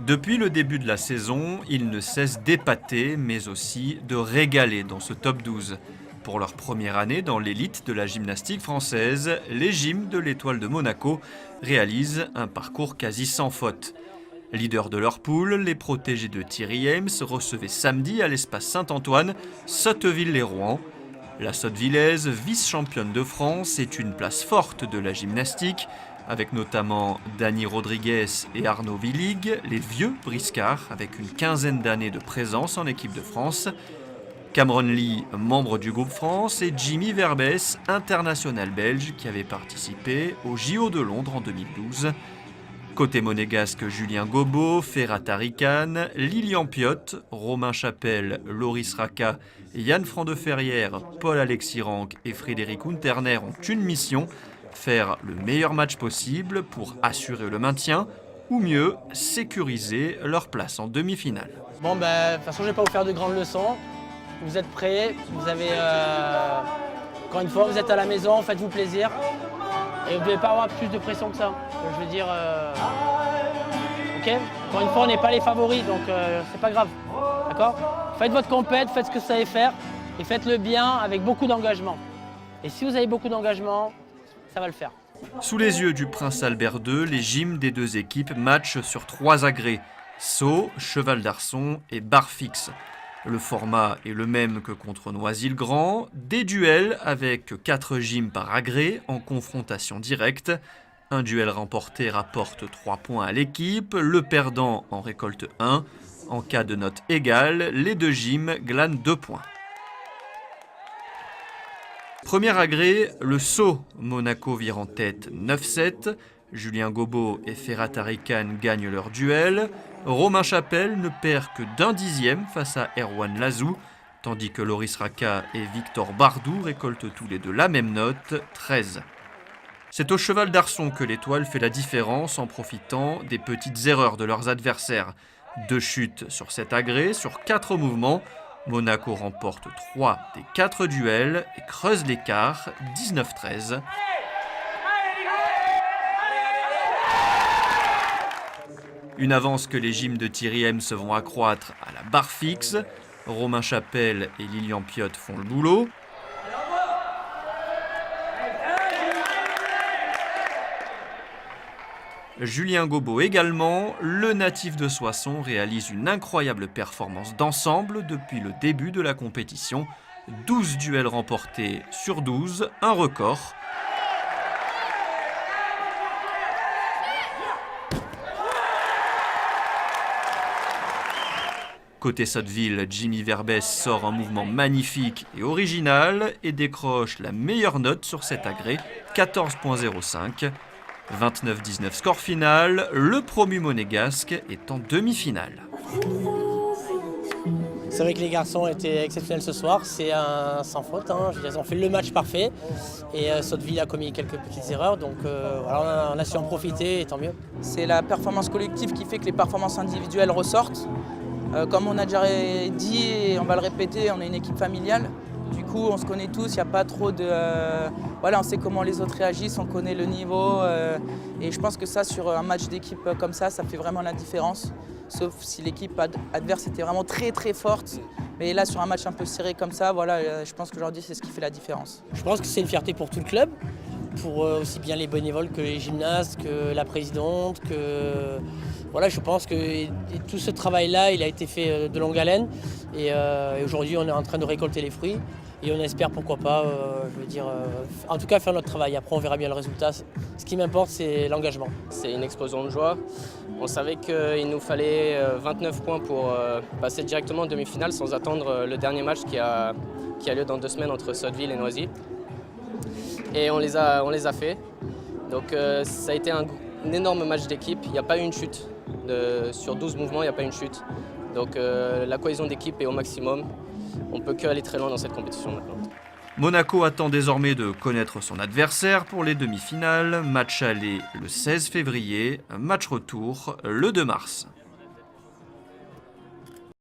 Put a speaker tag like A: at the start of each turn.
A: Depuis le début de la saison, ils ne cessent d'épater, mais aussi de régaler dans ce top 12. Pour leur première année dans l'élite de la gymnastique française, les gyms de l'Étoile de Monaco réalisent un parcours quasi sans faute. Leader de leur poule, les protégés de Thierry Hems recevaient samedi à l'espace Saint-Antoine Sotteville-les-Rouen. La Sottevillaise, vice-championne de France, est une place forte de la gymnastique, avec notamment Dani Rodriguez et Arnaud Willig, les vieux briscards avec une quinzaine d'années de présence en équipe de France. Cameron Lee, membre du groupe France, et Jimmy Verbès, international belge qui avait participé au JO de Londres en 2012. Côté monégasque, Julien Gobot, Ferhat Tarikan, Lilian Piot, Romain Chapelle, Loris Raka, Yann Franc-de-Ferrière, Paul-Alexis Rank et Frédéric Unterner ont une mission, faire le meilleur match possible pour assurer le maintien, ou mieux, sécuriser leur place en demi-finale.
B: De toute façon, je ne vais pas vous faire de grandes leçons. Vous êtes prêts, vous avez, encore une fois, vous êtes à la maison, faites-vous plaisir. Et vous ne devez pas avoir plus de pression que ça. Je veux dire, ok. Encore une fois, on n'est pas les favoris, donc c'est pas grave. D'accord? Faites votre compète, faites ce que vous savez faire et faites-le bien avec beaucoup d'engagement. Et si vous avez beaucoup d'engagement, ça va le faire.
A: Sous les yeux du prince Albert II, les gyms des deux équipes matchent sur 3 agrès, saut, cheval d'arçon et barre fixe. Le format est le même que contre Noisy-le-Grand, des duels avec 4 gyms par agrès en confrontation directe. Un duel remporté rapporte 3 points à l'équipe, le perdant en récolte 1. En cas de note égale, les deux gyms glanent 2 points. Premier agrès, le saut. Monaco vire en tête 9-7. Julien Gobot et Ferhat Tarikan gagnent leur duel. Romain Chapelle ne perd que d'un dixième face à Erwan Lazou, tandis que Loris Raka et Victor Bardou récoltent tous les deux la même note, 13. C'est au cheval d'arçon que l'Étoile fait la différence en profitant des petites erreurs de leurs adversaires. 2 chutes sur cet agrès, sur 4 mouvements. Monaco remporte 3 des 4 duels et creuse l'écart, 19-13. Une avance que les gyms de Thierry Hems vont accroître à la barre fixe. Romain Chapelle et Lilian Piot font le boulot. Julien Gobot également, le natif de Soissons réalise une incroyable performance d'ensemble depuis le début de la compétition. 12 duels remportés sur 12, un record. Côté Sotteville, Jimmy Verbès sort un mouvement magnifique et original et décroche la meilleure note sur cet agrès, 14.05. 29-19 score final, le promu monégasque est en demi-finale.
B: C'est vrai que les garçons étaient exceptionnels ce soir, c'est un sans faute. Hein. Je veux dire, ils ont fait le match parfait et Sotteville a commis quelques petites erreurs, donc voilà, on a su en profiter et tant mieux.
C: C'est la performance collective qui fait que les performances individuelles ressortent. Comme on a déjà dit et on va le répéter, on est une équipe familiale. Du coup, on se connaît tous, il n'y a pas trop de... voilà, on sait comment les autres réagissent, on connaît le niveau. Et je pense que ça, sur un match d'équipe comme ça fait vraiment la différence. Sauf si l'équipe adverse était vraiment très très forte. Mais là, sur un match un peu serré comme ça, voilà, je pense qu'aujourd'hui, c'est ce qui fait la différence.
B: Je pense que c'est une fierté pour tout le club, pour aussi bien les bénévoles que les gymnastes, que la présidente, que... Voilà, je pense que tout ce travail-là, il a été fait de longue haleine. Et aujourd'hui, on est en train de récolter les fruits. Et on espère, pourquoi pas, en tout cas faire notre travail. Après, on verra bien le résultat. Ce qui m'importe, c'est l'engagement.
D: C'est une explosion de joie. On savait qu'il nous fallait 29 points pour passer directement en demi-finale sans attendre le dernier match qui a lieu dans 2 semaines entre Sotteville et Noisy. Et on les a fait. Donc ça a été un énorme match d'équipe. Il n'y a pas eu une chute. Sur 12 mouvements, il n'y a pas une chute. Donc la cohésion d'équipe est au maximum. On ne peut que aller très loin dans cette compétition maintenant.
A: Monaco attend désormais de connaître son adversaire pour les demi-finales. Match aller le 16 février, match retour le 2 mars.